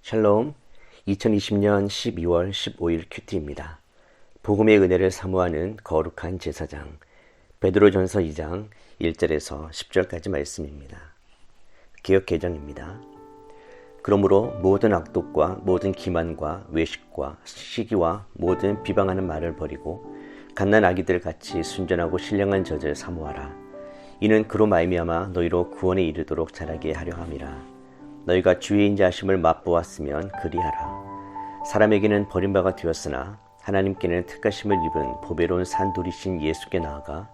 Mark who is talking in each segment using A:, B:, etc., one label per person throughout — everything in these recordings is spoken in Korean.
A: 샬롬, 2020년 12월 15일 큐티입니다. 복음의 은혜를 사모하는 거룩한 제사장, 베드로전서 2장 1절에서 10절까지 말씀입니다. 개역개정입니다. 그러므로 모든 악독과 모든 기만과 외식과 시기와 모든 비방하는 말을 버리고 갓난 아기들 같이 순전하고 신령한 젖을 사모하라. 이는 그로 말미암아 너희로 구원에 이르도록 자라게 하려 함이라. 너희가 주의 인자하심을 맛보았으면 그리하라. 사람에게는 버림바가 되었으나 하나님께는 택하심을 입은 보배로운 산돌이신 예수께 나아가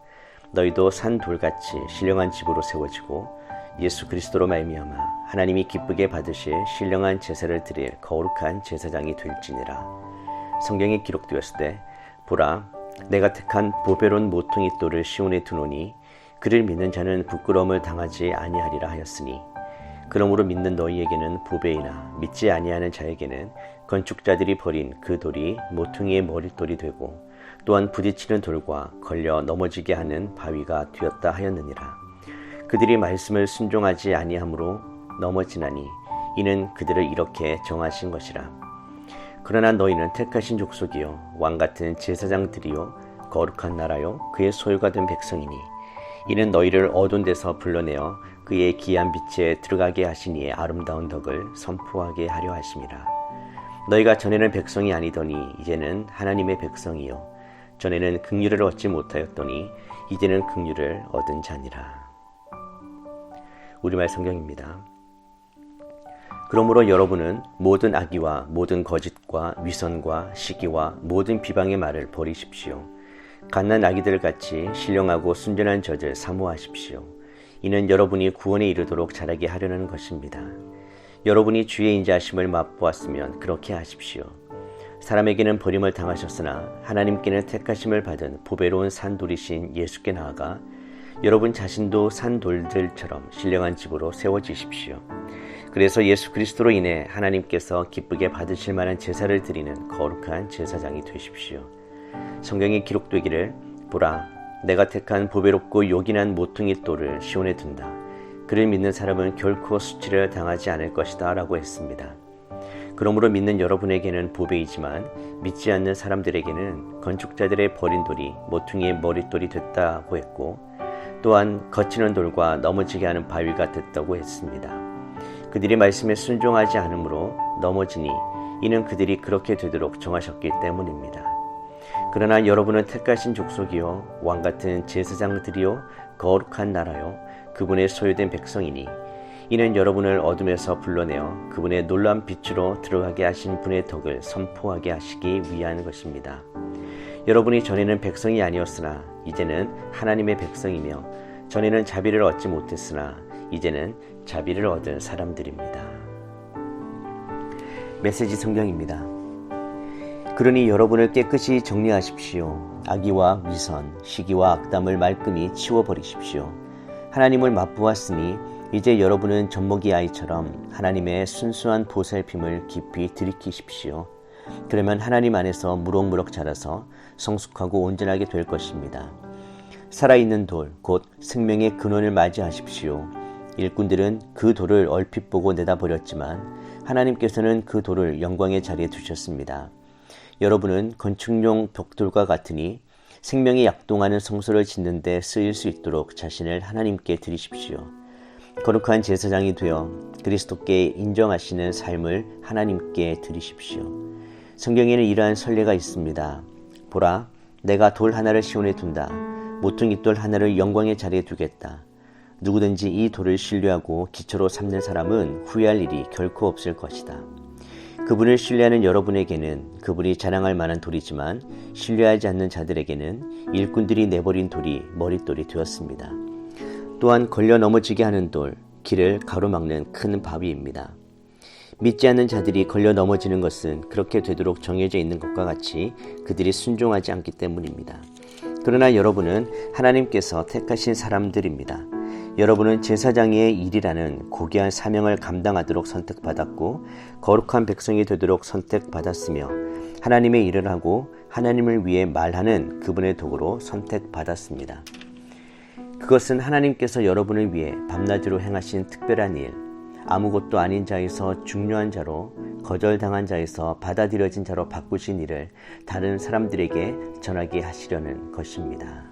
A: 너희도 산돌같이 신령한 집으로 세워지고 예수 그리스도로 말미암아 하나님이 기쁘게 받으실 신령한 제사를 드릴 거룩한 제사장이 될지니라. 성경에 기록되었으되 보라, 내가 택한 보배로운 모퉁이 돌을 시온에 두노니 그를 믿는 자는 부끄러움을 당하지 아니하리라 하였으니, 그러므로 믿는 너희에게는 보배이나 믿지 아니하는 자에게는 건축자들이 버린 그 돌이 모퉁이의 머릿돌이 되고 또한 부딪히는 돌과 걸려 넘어지게 하는 바위가 되었다 하였느니라. 그들이 말씀을 순종하지 아니하므로 넘어지나니 이는 그들을 이렇게 정하신 것이라. 그러나 너희는 택하신 족속이요 왕같은 제사장들이요 거룩한 나라요 그의 소유가 된 백성이니 이는 너희를 어두운 데서 불러내어 그의 기이한 빛에 들어가게 하신 이의 아름다운 덕을 선포하게 하려 하심이라. 너희가 전에는 백성이 아니더니 이제는 하나님의 백성이요 전에는 긍휼을 얻지 못하였더니 이제는 긍휼을 얻은 자니라. 우리말 성경입니다. 그러므로 여러분은 모든 악의와 모든 거짓과 위선과 시기와 모든 비방의 말을 버리십시오. 갓난 아기들 같이 신령하고 순전한 젖을 사모하십시오. 이는 여러분이 구원에 이르도록 자라게 하려는 것입니다. 여러분이 주의 인자하심을 맛보았으면 그렇게 하십시오. 사람에게는 버림을 당하셨으나 하나님께는 택하심을 받은 보배로운 산돌이신 예수께 나아가 여러분 자신도 산돌들처럼 신령한 집으로 세워지십시오. 그래서 예수 그리스도로 인해 하나님께서 기쁘게 받으실 만한 제사를 드리는 거룩한 제사장이 되십시오. 성경에 기록되기를 보라, 내가 택한 보배롭고 요긴한 모퉁이 돌을 시온에 둔다. 그를 믿는 사람은 결코 수치를 당하지 않을 것이다 라고 했습니다. 그러므로 믿는 여러분에게는 보배이지만 믿지 않는 사람들에게는 건축자들의 버린 돌이 모퉁이의 머릿돌이 됐다고 했고 또한 거치는 돌과 넘어지게 하는 바위가 됐다고 했습니다. 그들이 말씀에 순종하지 않으므로 넘어지니 이는 그들이 그렇게 되도록 정하셨기 때문입니다. 그러나 여러분은 택하신 족속이요 왕같은 제사장들이요 거룩한 나라요 그분의 소유된 백성이니 이는 여러분을 어둠에서 불러내어 그분의 놀라운 빛으로 들어가게 하신 분의 덕을 선포하게 하시기 위한 것입니다. 여러분이 전에는 백성이 아니었으나 이제는 하나님의 백성이며 전에는 자비를 얻지 못했으나 이제는 자비를 얻은 사람들입니다. 메시지 성경입니다. 그러니 여러분을 깨끗이 정리하십시오. 악의와 위선, 시기와 악담을 말끔히 치워버리십시오. 하나님을 맛보았으니 이제 여러분은 젖먹이 아이처럼 하나님의 순수한 보살핌을 깊이 들이키십시오. 그러면 하나님 안에서 무럭무럭 자라서 성숙하고 온전하게 될 것입니다. 살아있는 돌, 곧 생명의 근원을 맞이하십시오. 일꾼들은 그 돌을 얼핏 보고 내다버렸지만 하나님께서는 그 돌을 영광의 자리에 두셨습니다. 여러분은 건축용 벽돌과 같으니 생명이 약동하는 성소를 짓는 데 쓰일 수 있도록 자신을 하나님께 드리십시오. 거룩한 제사장이 되어 그리스도께 인정하시는 삶을 하나님께 드리십시오. 성경에는 이러한 선례가 있습니다. 보라, 내가 돌 하나를 시온에 둔다. 모퉁이 돌 하나를 영광의 자리에 두겠다. 누구든지 이 돌을 신뢰하고 기초로 삼는 사람은 후회할 일이 결코 없을 것이다. 그분을 신뢰하는 여러분에게는 그분이 자랑할 만한 돌이지만 신뢰하지 않는 자들에게는 일꾼들이 내버린 돌이 머릿돌이 되었습니다. 또한 걸려 넘어지게 하는 돌, 길을 가로막는 큰 바위입니다. 믿지 않는 자들이 걸려 넘어지는 것은 그렇게 되도록 정해져 있는 것과 같이 그들이 순종하지 않기 때문입니다. 그러나 여러분은 하나님께서 택하신 사람들입니다. 여러분은 제사장의 일이라는 고귀한 사명을 감당하도록 선택받았고 거룩한 백성이 되도록 선택받았으며 하나님의 일을 하고 하나님을 위해 말하는 그분의 도구로 선택받았습니다. 그것은 하나님께서 여러분을 위해 밤낮으로 행하신 특별한 일, 아무것도 아닌 자에서 중요한 자로 거절당한 자에서 받아들여진 자로 바꾸신 이를 다른 사람들에게 전하게 하시려는 것입니다.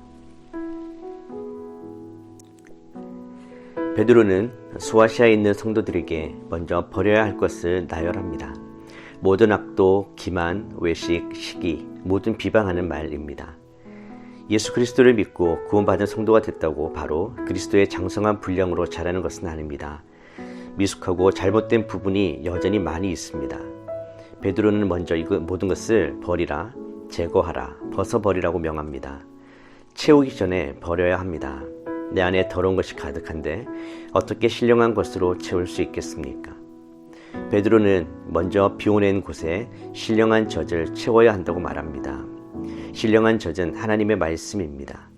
A: 베드로는 소아시아에 있는 성도들에게 먼저 버려야 할 것을 나열합니다. 모든 악도, 기만, 외식, 시기, 모든 비방하는 말입니다. 예수 그리스도를 믿고 구원받은 성도가 됐다고 바로 그리스도의 장성한 분량으로 자라는 것은 아닙니다. 미숙하고 잘못된 부분이 여전히 많이 있습니다. 베드로는 먼저 이 모든 것을 버리라, 제거하라, 벗어버리라고 명합니다. 채우기 전에 버려야 합니다. 내 안에 더러운 것이 가득한데 어떻게 신령한 것으로 채울 수 있겠습니까? 베드로는 먼저 비워낸 곳에 신령한 젖을 채워야 한다고 말합니다. 신령한 젖은 하나님의 말씀입니다.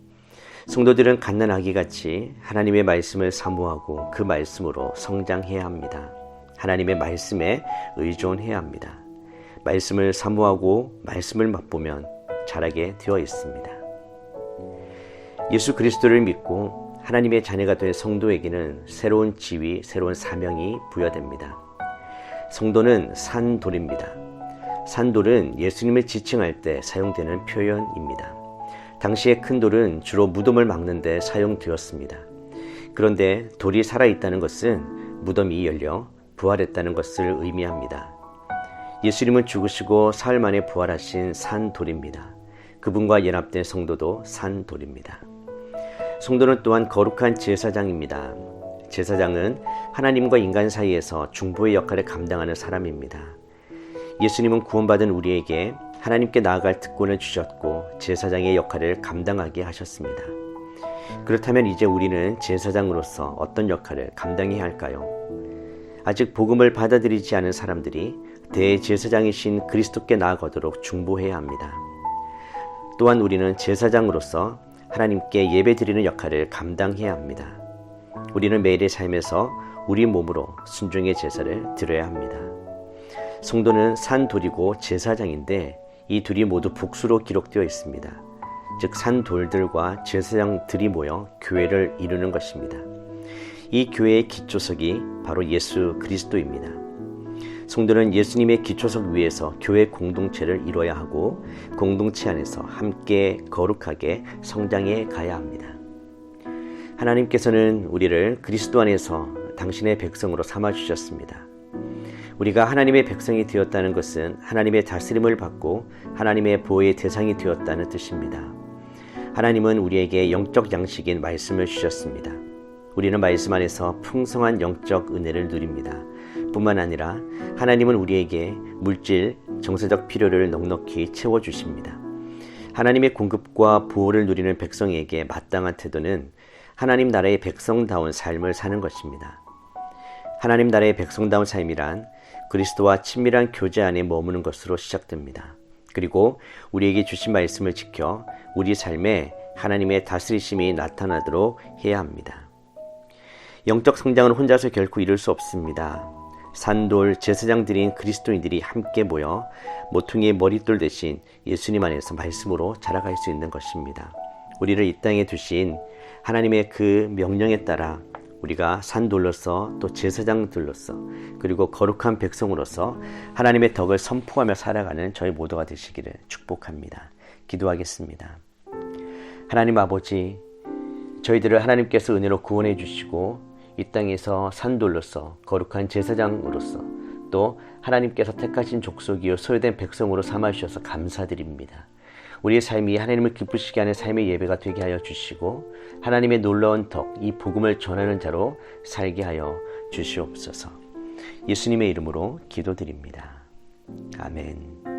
A: 성도들은 갓난아기같이 하나님의 말씀을 사모하고 그 말씀으로 성장해야 합니다. 하나님의 말씀에 의존해야 합니다. 말씀을 사모하고 말씀을 맛보면 자라게 되어 있습니다. 예수 그리스도를 믿고 하나님의 자녀가 된 성도에게는 새로운 지위, 새로운 사명이 부여됩니다. 성도는 산돌입니다. 산돌은 예수님을 지칭할 때 사용되는 표현입니다. 당시의 큰 돌은 주로 무덤을 막는 데 사용되었습니다. 그런데 돌이 살아있다는 것은 무덤이 열려 부활했다는 것을 의미합니다. 예수님은 죽으시고 사흘 만에 부활하신 산돌입니다. 그분과 연합된 성도도 산돌입니다. 성도는 또한 거룩한 제사장입니다. 제사장은 하나님과 인간 사이에서 중보의 역할을 감당하는 사람입니다. 예수님은 구원받은 우리에게 하나님께 나아갈 특권을 주셨고 제사장의 역할을 감당하게 하셨습니다. 그렇다면 이제 우리는 제사장으로서 어떤 역할을 감당해야 할까요? 아직 복음을 받아들이지 않은 사람들이 대제사장이신 그리스도께 나아가도록 중보해야 합니다. 또한 우리는 제사장으로서 하나님께 예배드리는 역할을 감당해야 합니다. 우리는 매일의 삶에서 우리 몸으로 순종의 제사를 드려야 합니다. 성도는 산돌이고 제사장인데 이 둘이 모두 복수로 기록되어 있습니다. 즉 산돌들과 제사장들이 모여 교회를 이루는 것입니다. 이 교회의 기초석이 바로 예수 그리스도입니다. 성도는 예수님의 기초석 위에서 교회 공동체를 이뤄야 하고 공동체 안에서 함께 거룩하게 성장해 가야 합니다. 하나님께서는 우리를 그리스도 안에서 당신의 백성으로 삼아주셨습니다. 우리가 하나님의 백성이 되었다는 것은 하나님의 다스림을 받고 하나님의 보호의 대상이 되었다는 뜻입니다. 하나님은 우리에게 영적 양식인 말씀을 주셨습니다. 우리는 말씀 안에서 풍성한 영적 은혜를 누립니다. 뿐만 아니라 하나님은 우리에게 물질, 정서적 필요를 넉넉히 채워주십니다. 하나님의 공급과 보호를 누리는 백성에게 마땅한 태도는 하나님 나라의 백성다운 삶을 사는 것입니다. 하나님 나라의 백성다운 삶이란 그리스도와 친밀한 교제 안에 머무는 것으로 시작됩니다. 그리고 우리에게 주신 말씀을 지켜 우리 삶에 하나님의 다스리심이 나타나도록 해야 합니다. 영적 성장은 혼자서 결코 이룰 수 없습니다. 산돌 제사장들인 그리스도인들이 함께 모여 모퉁이의 머릿돌 대신 예수님 안에서 말씀으로 자라갈 수 있는 것입니다. 우리를 이 땅에 두신 하나님의 그 명령에 따라 우리가 산돌로서 또 제사장들로서 그리고 거룩한 백성으로서 하나님의 덕을 선포하며 살아가는 저희 모두가 되시기를 축복합니다. 기도하겠습니다. 하나님 아버지, 저희들을 하나님께서 은혜로 구원해 주시고 이 땅에서 산돌로서 거룩한 제사장으로서 또 하나님께서 택하신 족속이요 소유된 백성으로 삼아주셔서 감사드립니다. 우리의 삶이 하나님을 기쁘시게 하는 삶의 예배가 되게 하여 주시고 하나님의 놀라운 덕, 이 복음을 전하는 자로 살게 하여 주시옵소서. 예수님의 이름으로 기도드립니다. 아멘.